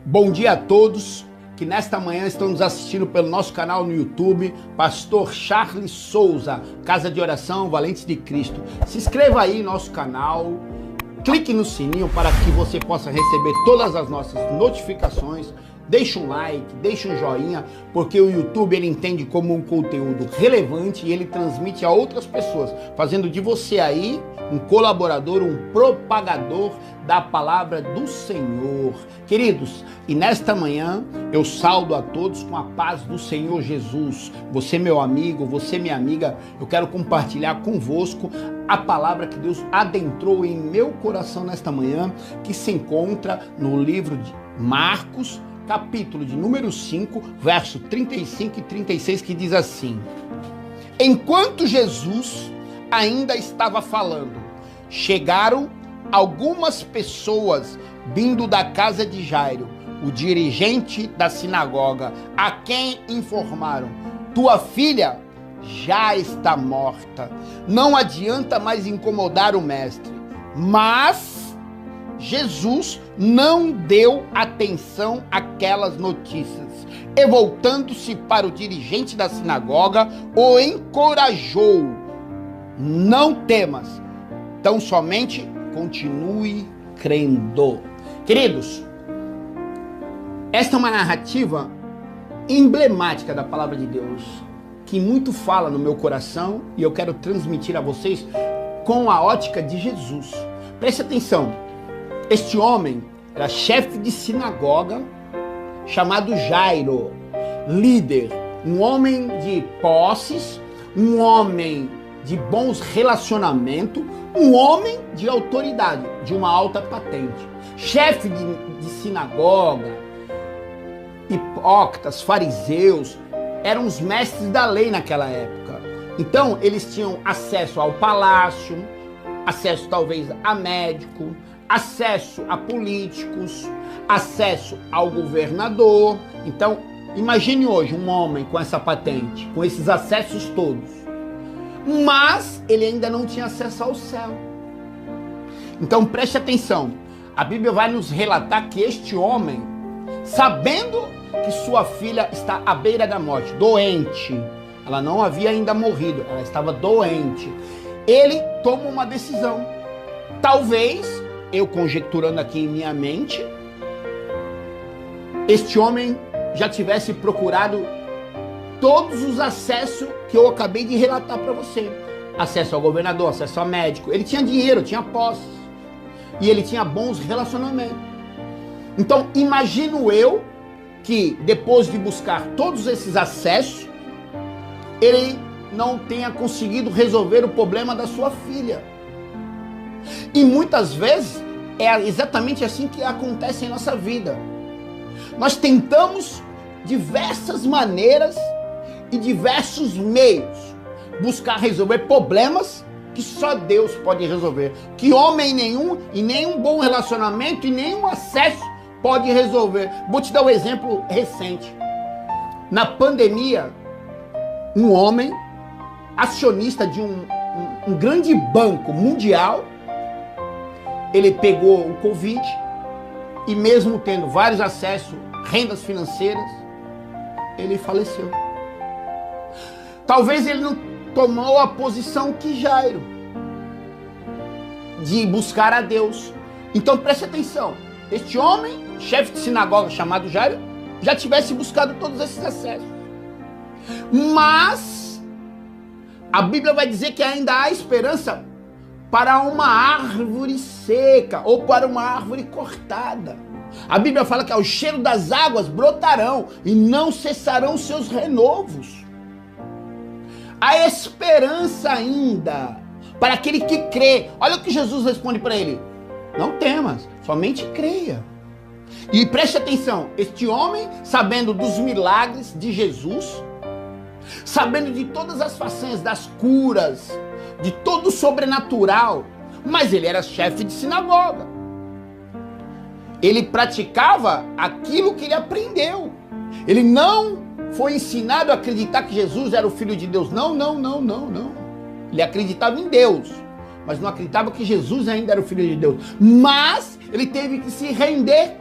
Bom dia a todos que nesta manhã estão nos assistindo pelo nosso canal no YouTube, Pastor Charles Souza, Casa de Oração Valentes de Cristo. Se inscreva aí no nosso canal, clique no sininho para que você possa receber todas as nossas notificações. Deixe um like, deixe um joinha, porque o YouTube ele entende como um conteúdo relevante e ele transmite a outras pessoas, fazendo de você aí um colaborador, um propagador da palavra do Senhor. Queridos, e nesta manhã eu saúdo a todos com a paz do Senhor Jesus. Você, meu amigo, você, minha amiga, eu quero compartilhar convosco a palavra que Deus adentrou em meu coração nesta manhã, que se encontra no livro de Marcos, capítulo de número 5, verso 35 e 36, que diz assim: Enquanto Jesus ainda estava falando, chegaram algumas pessoas vindo da casa de Jairo, o dirigente da sinagoga, a quem informaram: tua filha já está morta, não adianta mais incomodar o mestre. Mas Jesus não deu atenção àquelas notícias e, voltando-se para o dirigente da sinagoga, o encorajou: não temas, tão somente continue crendo. Queridos, esta é uma narrativa emblemática da palavra de Deus, que muito fala no meu coração e eu quero transmitir a vocês com a ótica de Jesus. Preste atenção. Este homem era chefe de sinagoga, chamado Jairo, líder, um homem de posses, um homem de bons relacionamentos, um homem de autoridade, de uma alta patente. Chefe de sinagoga, hipócritas, fariseus, eram os mestres da lei naquela época. Então, eles tinham acesso ao palácio, acesso talvez a médico, acesso a políticos, acesso ao governador. Então, imagine hoje um homem com essa patente, com esses acessos todos, mas ele ainda não tinha acesso ao céu. Então, preste atenção, a Bíblia vai nos relatar que este homem, sabendo que sua filha está à beira da morte, doente, ela não havia ainda morrido, ela estava doente, ele toma uma decisão. Talvez, eu conjecturando aqui em minha mente, este homem já tivesse procurado todos os acessos que eu acabei de relatar para você. Acesso ao governador, acesso ao médico. Ele tinha dinheiro, tinha posses. E ele tinha bons relacionamentos. Então, imagino eu que depois de buscar todos esses acessos, ele não tenha conseguido resolver o problema da sua filha. E muitas vezes é exatamente assim que acontece em nossa vida. Nós tentamos diversas maneiras e diversos meios buscar resolver problemas que só Deus pode resolver, que homem nenhum e nenhum bom relacionamento e nenhum acesso pode resolver. Vou te dar um exemplo recente. Na pandemia, um homem acionista de um grande banco mundial, ele pegou o Covid e, mesmo tendo vários acessos, rendas financeiras, ele faleceu. Talvez ele não tomou a posição que Jairo, de buscar a Deus. Então preste atenção, este homem, chefe de sinagoga chamado Jairo, já tivesse buscado todos esses acessos. Mas a Bíblia vai dizer que ainda há esperança para uma árvore seca ou para uma árvore cortada. A Bíblia fala que ao cheiro das águas brotarão e não cessarão seus renovos. Há esperança ainda para aquele que crê. Olha o que Jesus responde para ele: não temas, somente creia. E preste atenção, este homem, sabendo dos milagres de Jesus, sabendo de todas as façanhas, das curas, de todo o sobrenatural, mas ele era chefe de sinagoga. Ele praticava aquilo que ele aprendeu. Ele não foi ensinado a acreditar que Jesus era o Filho de Deus. Não. Ele acreditava em Deus, mas não acreditava que Jesus ainda era o Filho de Deus. Mas ele teve que se render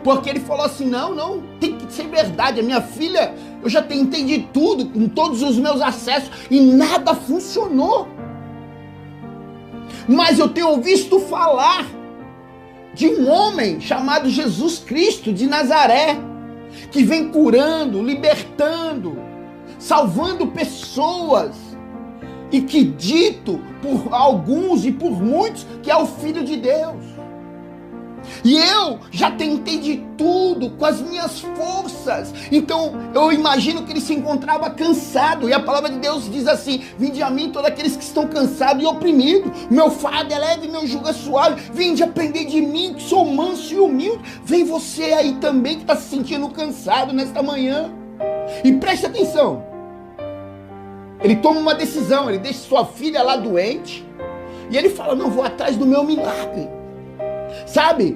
Porque ele falou assim, não, tem que ser verdade. A minha filha, eu já tentei de tudo, com todos os meus acessos, e nada funcionou. Mas eu tenho visto falar de um homem chamado Jesus Cristo de Nazaré, que vem curando, libertando, salvando pessoas, e que dito por alguns e por muitos que é o Filho de Deus. E eu já tentei de tudo com as minhas forças. Então eu imagino que ele se encontrava cansado. E a palavra de Deus diz assim: vinde a mim todos aqueles que estão cansados e oprimidos. Meu fardo é leve, meu jugo é suave. Vinde aprender de mim, que sou manso e humilde. Vem você aí também que está se sentindo cansado nesta manhã. E preste atenção. Ele toma uma decisão. Ele deixa sua filha lá doente. E ele fala, não, vou atrás do meu milagre. Sabe,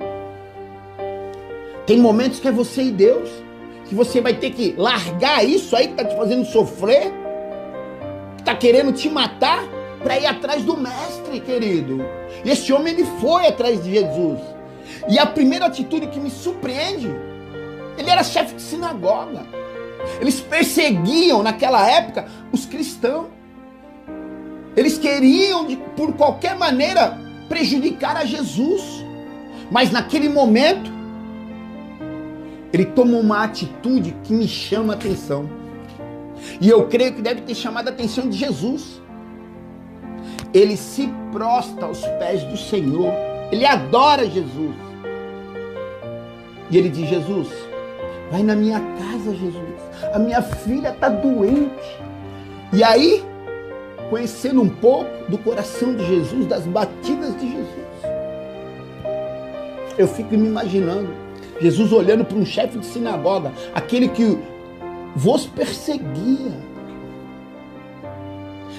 tem momentos que é você e Deus, que você vai ter que largar isso aí que está te fazendo sofrer, que está querendo te matar, para ir atrás do mestre, querido. E esse homem, ele foi atrás de Jesus. E a primeira atitude que me surpreende, ele era chefe de sinagoga. Eles perseguiam naquela época os cristãos. Eles queriam, por qualquer maneira, prejudicar a Jesus. Mas naquele momento, ele toma uma atitude que me chama a atenção. E eu creio que deve ter chamado a atenção de Jesus. Ele se prostra aos pés do Senhor. Ele adora Jesus. E ele diz, Jesus, vai na minha casa, Jesus. A minha filha está doente. E aí, conhecendo um pouco do coração de Jesus, das batidas de Jesus, eu fico me imaginando Jesus olhando para um chefe de sinagoga, aquele que vos perseguia,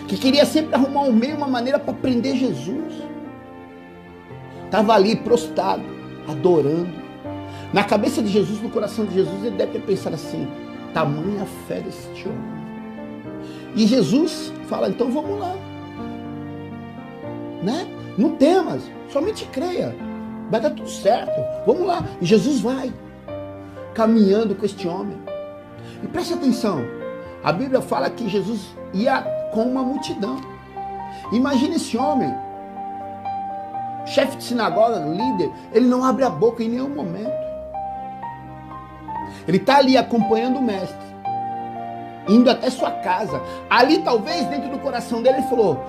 que queria sempre arrumar um meio, uma maneira para prender Jesus. Estava ali prostrado, adorando. Na cabeça de Jesus, no coração de Jesus, ele deve ter pensado assim, tamanha fé deste homem. E Jesus fala, então vamos lá. Né? Não temas, somente creia. Vai dar tudo certo, vamos lá. E Jesus vai, caminhando com este homem. E preste atenção, a Bíblia fala que Jesus ia com uma multidão. Imagina esse homem, chefe de sinagoga, líder, ele não abre a boca em nenhum momento. Ele está ali acompanhando o mestre, indo até sua casa. Ali talvez dentro do coração dele ele falou,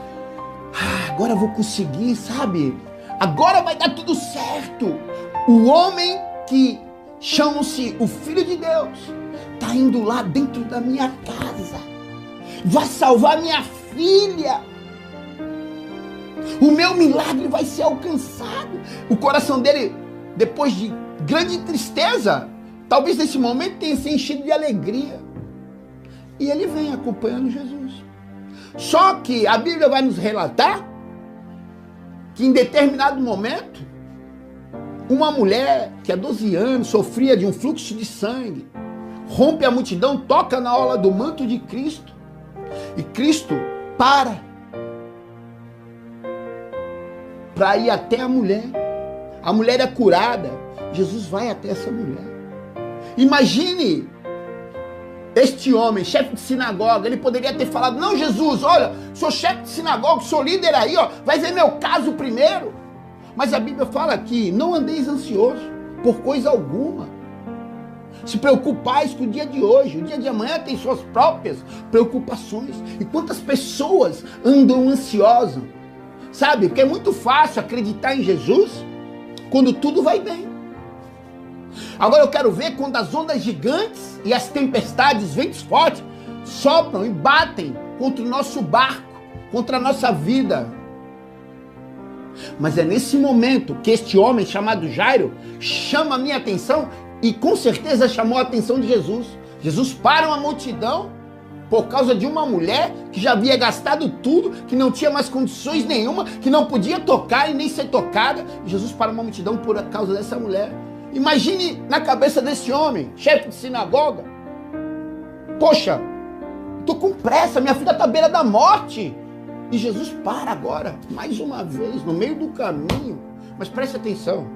agora eu vou conseguir, sabe? Agora vai dar tudo certo. O homem que chama-se o Filho de Deus está indo lá dentro da minha casa. Vai salvar minha filha. O meu milagre vai ser alcançado. O coração dele, depois de grande tristeza, talvez nesse momento tenha se enchido de alegria. E ele vem acompanhando Jesus. Só que a Bíblia vai nos relatar que em determinado momento, uma mulher que há 12 anos sofria de um fluxo de sangue, rompe a multidão, toca na orla do manto de Cristo, e Cristo para ir até a mulher. A mulher é curada, Jesus vai até essa mulher. Imagine este homem, chefe de sinagoga, ele poderia ter falado, não, Jesus, olha, sou chefe de sinagoga, sou líder aí, ó, vai ver meu caso primeiro. Mas a Bíblia fala aqui, não andeis ansioso por coisa alguma. Se preocupais com o dia de hoje, o dia de amanhã tem suas próprias preocupações. E quantas pessoas andam ansiosas, sabe? Porque é muito fácil acreditar em Jesus quando tudo vai bem. Agora eu quero ver quando as ondas gigantes e as tempestades, ventos fortes, sopram e batem contra o nosso barco, contra a nossa vida. Mas é nesse momento que este homem chamado Jairo chama a minha atenção e com certeza chamou a atenção de Jesus. Jesus para uma multidão por causa de uma mulher que já havia gastado tudo, que não tinha mais condições nenhuma, que não podia tocar e nem ser tocada. Jesus para uma multidão por causa dessa mulher. Imagine na cabeça desse homem, chefe de sinagoga. Poxa, estou com pressa, minha filha está à beira da morte. E Jesus para agora, mais uma vez, no meio do caminho. Mas preste atenção.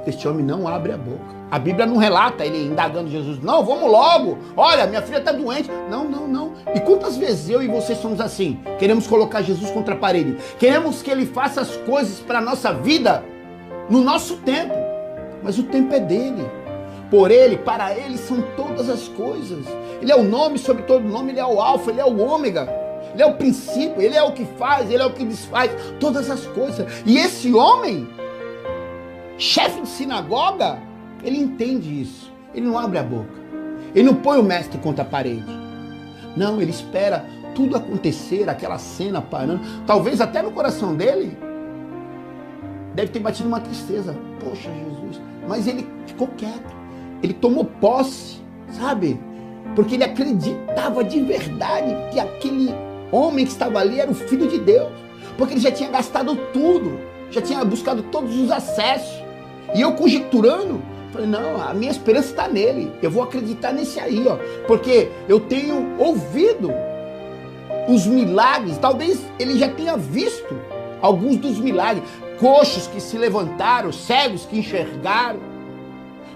este homem não abre a boca. A Bíblia não relata ele indagando Jesus. Não, vamos logo. Olha, minha filha está doente. Não, não, não. E quantas vezes eu e você somos assim? Queremos colocar Jesus contra a parede. Queremos que ele faça as coisas para a nossa vida no nosso tempo. Mas o tempo é dele. Por ele, para ele são todas as coisas. Ele é o nome sobre todo nome. Ele é o alfa, ele é o ômega. Ele é o princípio, ele é o que faz, ele é o que desfaz. Todas as coisas. E esse homem, chefe de sinagoga, ele entende isso. Ele não abre a boca. Ele não põe o mestre contra a parede. Não, ele espera tudo acontecer, aquela cena parando. Talvez até no coração dele deve ter batido uma tristeza. Poxa, Jesus. Mas ele ficou quieto. Ele tomou posse, sabe? Porque ele acreditava de verdade que aquele homem que estava ali era o Filho de Deus. Porque ele já tinha gastado tudo. Já tinha buscado todos os acessos. E eu conjecturando, falei, não, a minha esperança está nele. Eu vou acreditar nesse aí, ó. Porque eu tenho ouvido os milagres. Talvez ele já tenha visto alguns dos milagres. Coxos que se levantaram, cegos que enxergaram.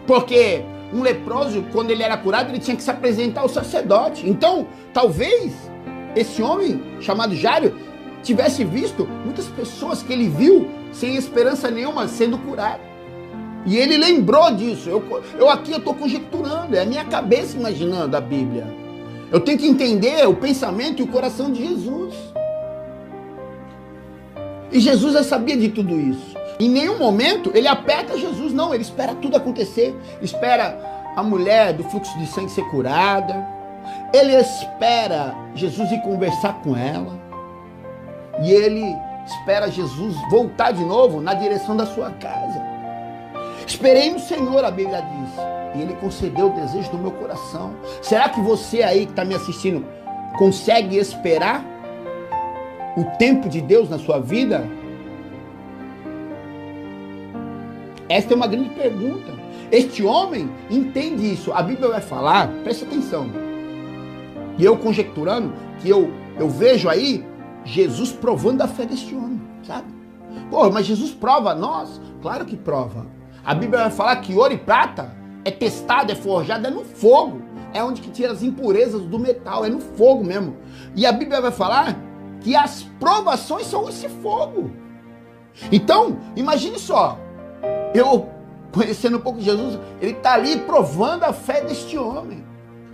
Porque um leproso, quando ele era curado, ele tinha que se apresentar ao sacerdote. Então, talvez esse homem, chamado Jairo, tivesse visto muitas pessoas que ele viu sem esperança nenhuma sendo curado. E ele lembrou disso. Eu aqui estou conjecturando, é a minha cabeça imaginando a Bíblia. Eu tenho que entender o pensamento e o coração de Jesus. E Jesus já sabia de tudo isso. Em nenhum momento ele aperta Jesus, não. Ele espera tudo acontecer. Espera a mulher do fluxo de sangue ser curada. Ele espera Jesus ir conversar com ela. E ele espera Jesus voltar de novo na direção da sua casa. Esperei no Senhor, a Bíblia diz, e ele concedeu o desejo do meu coração. Será que você aí que está me assistindo consegue esperar o tempo de Deus na sua vida? Esta é uma grande pergunta. Este homem entende isso. A Bíblia vai falar, preste atenção. E eu conjecturando, que eu vejo aí Jesus provando a fé deste homem, sabe? Pô, mas Jesus prova nós? Claro que prova. A Bíblia vai falar que ouro e prata é testado, é forjado, é no fogo. É onde que tira as impurezas do metal, é no fogo mesmo. E a Bíblia vai falar que as provações são esse fogo. Então, imagine só, eu conhecendo um pouco de Jesus, ele está ali provando a fé deste homem.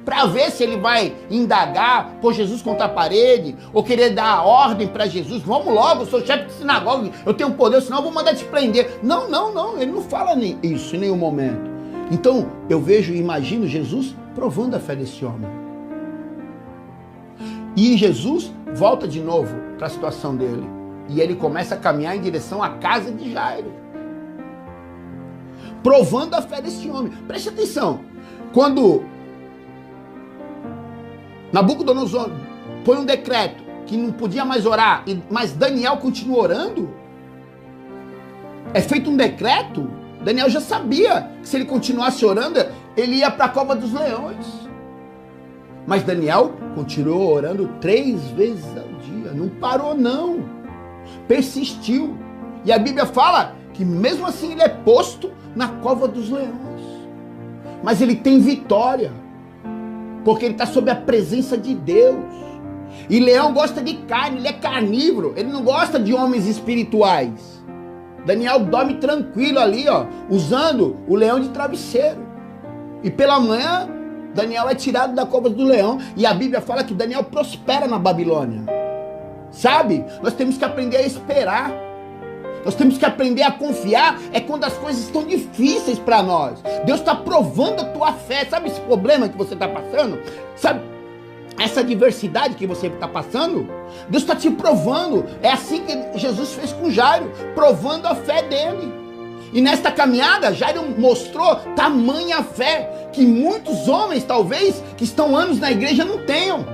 Para ver se ele vai indagar, pôr Jesus contra a parede, ou querer dar ordem para Jesus. Vamos logo, eu sou chefe de sinagoga, eu tenho poder, senão eu vou mandar te prender. Não, não, não, ele não fala isso em nenhum momento. Então, eu vejo e imagino Jesus provando a fé desse homem. E Jesus volta de novo para a situação dele. E ele começa a caminhar em direção à casa de Jairo. Provando a fé desse homem. Preste atenção. Quando Nabucodonosor põe um decreto que não podia mais orar, mas Daniel continua orando, é feito um decreto. Daniel já sabia que se ele continuasse orando, ele ia para a cova dos leões. Mas Daniel continuou orando 3 vezes ao dia, não parou não, persistiu. E a Bíblia fala que mesmo assim ele é posto na cova dos leões. Mas ele tem vitória. Porque ele está sob a presença de Deus. E leão gosta de carne, ele é carnívoro. Ele não gosta de homens espirituais. Daniel dorme tranquilo ali, ó, usando o leão de travesseiro. E pela manhã, Daniel é tirado da cova do leão. E a Bíblia fala que Daniel prospera na Babilônia. Sabe? Nós temos que aprender a esperar. Nós temos que aprender a confiar quando as coisas estão difíceis para nós. Deus está provando a tua fé. Sabe esse problema que você está passando? Sabe essa adversidade que você está passando? Deus está te provando. É assim que Jesus fez com Jairo, provando a fé dele. E nesta caminhada, Jairo mostrou tamanha fé que muitos homens, talvez, que estão anos na igreja, não tenham.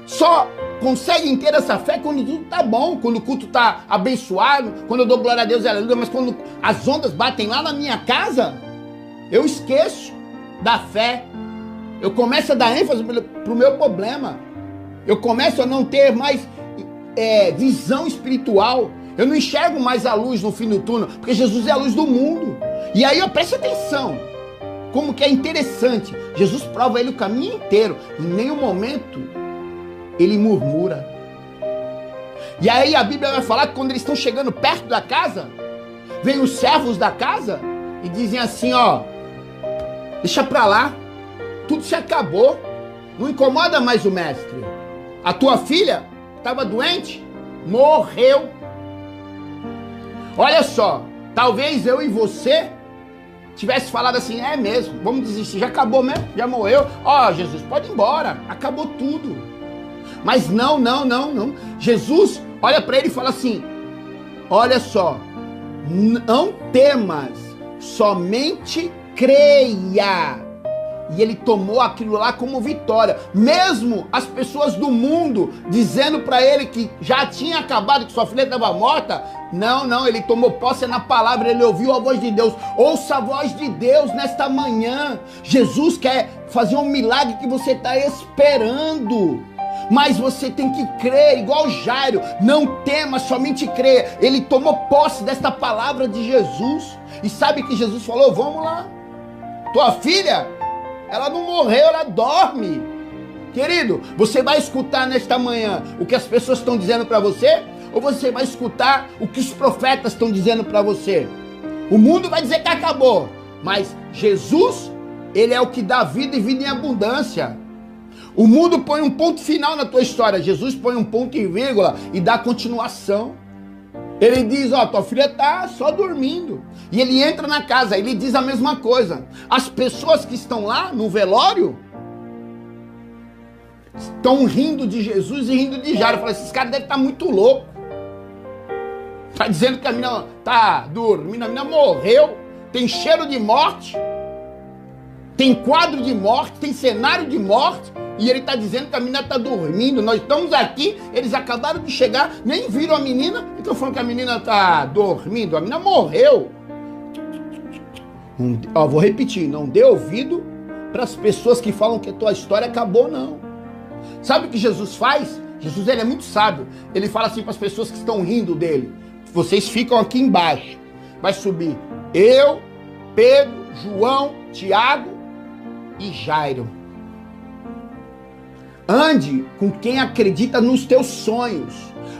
Só conseguem ter essa fé quando tudo tá bom, quando o culto tá abençoado, quando eu dou glória a Deus e aleluia, mas quando as ondas batem lá na minha casa, eu esqueço da fé. Eu começo a dar ênfase pro meu problema. Eu começo a não ter mais visão espiritual. Eu não enxergo mais a luz no fim do túnel, porque Jesus é a luz do mundo. E aí, ó, preste atenção, como que é interessante. Jesus prova ele o caminho inteiro. Em nenhum momento ele murmura. E aí a Bíblia vai falar que quando eles estão chegando perto da casa, vem os servos da casa e dizem assim, ó, deixa pra lá, tudo se acabou, não incomoda mais o mestre. A tua filha estava doente, morreu. Olha só, talvez eu e você tivesse falado assim, é mesmo, vamos desistir, já acabou mesmo, já morreu. Ó, Jesus, pode ir embora, acabou tudo. Mas não. Jesus olha para ele e fala assim, olha só, não temas, somente creia. E ele tomou aquilo lá como vitória. Mesmo as pessoas do mundo dizendo para ele que já tinha acabado, que sua filha estava morta. Não, ele tomou posse na palavra, ele ouviu a voz de Deus. Ouça a voz de Deus nesta manhã. Jesus quer fazer um milagre que você está esperando. Mas você tem que crer, igual Jairo. Não tema, somente creia. Ele tomou posse desta palavra de Jesus. E sabe que Jesus falou, vamos lá. Tua filha, ela não morreu, ela dorme. Querido, você vai escutar nesta manhã o que as pessoas estão dizendo para você? Ou você vai escutar o que os profetas estão dizendo para você? O mundo vai dizer que acabou. Mas Jesus, ele é o que dá vida e vida em abundância. O mundo põe um ponto final na tua história. Jesus põe um ponto e vírgula e dá continuação. Ele diz, ó, tua filha tá só dormindo. E ele entra na casa, ele diz a mesma coisa. As pessoas que estão lá no velório estão rindo de Jesus e rindo de Jairo. Eu falei, esses caras devem estar muito loucos. Tá dizendo que a menina tá dormindo, a menina morreu, tem cheiro de morte, tem quadro de morte, tem cenário de morte. E ele está dizendo que a menina está dormindo. Nós estamos aqui, eles acabaram de chegar, nem viram a menina, e estão falando que a menina está dormindo. A menina morreu. Vou repetir, não dê ouvido para as pessoas que falam que a tua história acabou, não. Sabe o que Jesus faz? Jesus, ele é muito sábio. Ele fala assim para as pessoas que estão rindo dele, vocês ficam aqui embaixo. Vai subir eu, Pedro, João, Tiago e Jairo. Ande com quem acredita nos teus sonhos.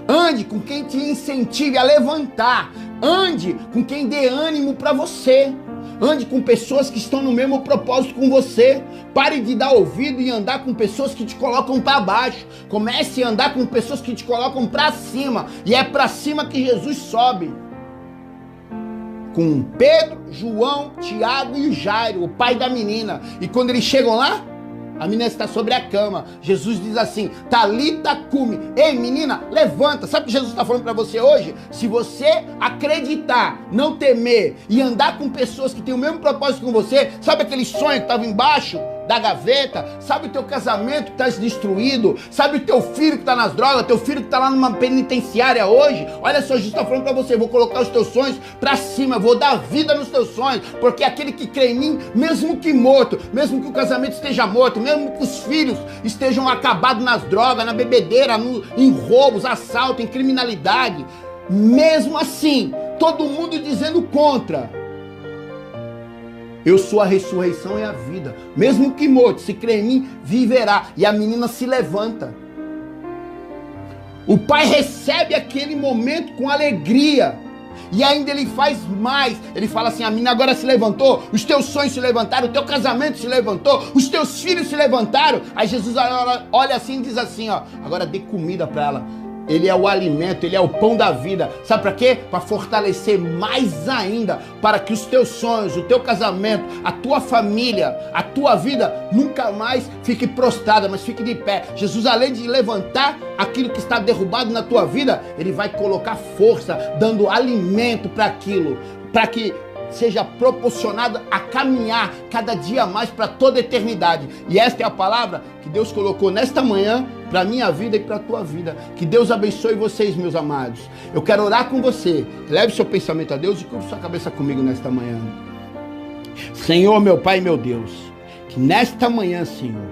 Ande com quem te incentive a levantar. Ande com quem dê ânimo para você. Ande com pessoas que estão no mesmo propósito com você. Pare de dar ouvido e andar com pessoas que te colocam para baixo. Comece a andar com pessoas que te colocam para cima. E é para cima que Jesus sobe. Com Pedro, João, Tiago e Jairo, o pai da menina. E quando eles chegam lá, a menina está sobre a cama. Jesus diz assim, Talita cumi. Ei, menina, levanta. Sabe o que Jesus está falando para você hoje? Se você acreditar, não temer e andar com pessoas que têm o mesmo propósito com você, sabe aquele sonho que estava embaixo da gaveta? Sabe o teu casamento que está destruído? Sabe o teu filho que está nas drogas? Teu filho que está lá numa penitenciária hoje? Olha só, Jesus está falando para você, vou colocar os teus sonhos para cima, vou dar vida nos teus sonhos, porque aquele que crê em mim, mesmo que morto, mesmo que o casamento esteja morto, mesmo que os filhos estejam acabados nas drogas, na bebedeira, em roubos, assalto, em criminalidade, mesmo assim, todo mundo dizendo contra, eu sou a ressurreição e a vida. Mesmo que morto, se crê em mim, viverá. E a menina se levanta. O pai recebe aquele momento com alegria. E ainda ele faz mais. Ele fala assim, a menina agora se levantou, os teus sonhos se levantaram, o teu casamento se levantou, os teus filhos se levantaram. Aí Jesus olha assim e diz assim, ó, agora dê comida para ela. Ele é o alimento, ele é o pão da vida. Sabe para quê? Para fortalecer mais ainda, para que os teus sonhos, o teu casamento, a tua família, a tua vida nunca mais fique prostrada, mas fique de pé. Jesus, além de levantar aquilo que está derrubado na tua vida, ele vai colocar força, dando alimento para aquilo, para que seja proporcionado a caminhar cada dia mais para toda a eternidade. E esta é a palavra que Deus colocou nesta manhã para a minha vida e para a tua vida. Que Deus abençoe vocês, meus amados. Eu quero orar com você. Leve seu pensamento a Deus e curva sua cabeça comigo nesta manhã. Senhor, meu Pai e meu Deus, que nesta manhã, Senhor,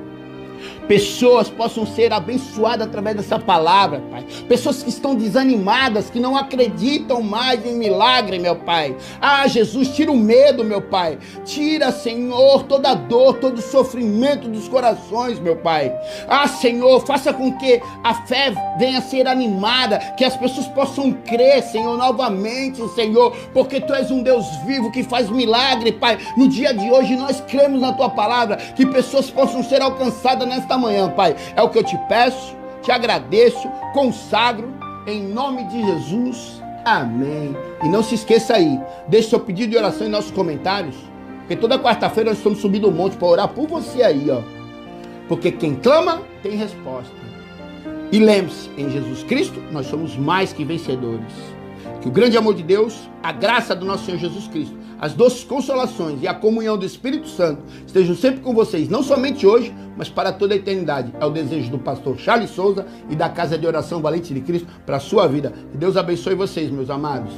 pessoas possam ser abençoadas através dessa palavra, Pai. Pessoas que estão desanimadas, que não acreditam mais em milagre, meu Pai. Ah, Jesus, tira o medo, meu Pai. Tira, Senhor, toda dor, todo sofrimento dos corações, meu Pai. Ah, Senhor, faça com que a fé venha a ser animada, que as pessoas possam crer, Senhor, novamente, Senhor, porque Tu és um Deus vivo que faz milagre, Pai. No dia de hoje nós cremos na Tua palavra, que pessoas possam ser alcançadas nesta manhã, Pai. É o que eu te peço, te agradeço, consagro, em nome de Jesus, amém. E não se esqueça aí, deixe seu pedido de oração em nossos comentários, porque toda quarta-feira nós estamos subindo um monte para orar por você aí, ó. Porque quem clama tem resposta. E lembre-se, em Jesus Cristo nós somos mais que vencedores. Que o grande amor de Deus, a graça do nosso Senhor Jesus Cristo, as doces consolações e a comunhão do Espírito Santo estejam sempre com vocês, não somente hoje, mas para toda a eternidade. É o desejo do pastor Charles Souza e da Casa de Oração Valente de Cristo para a sua vida. Que Deus abençoe vocês, meus amados.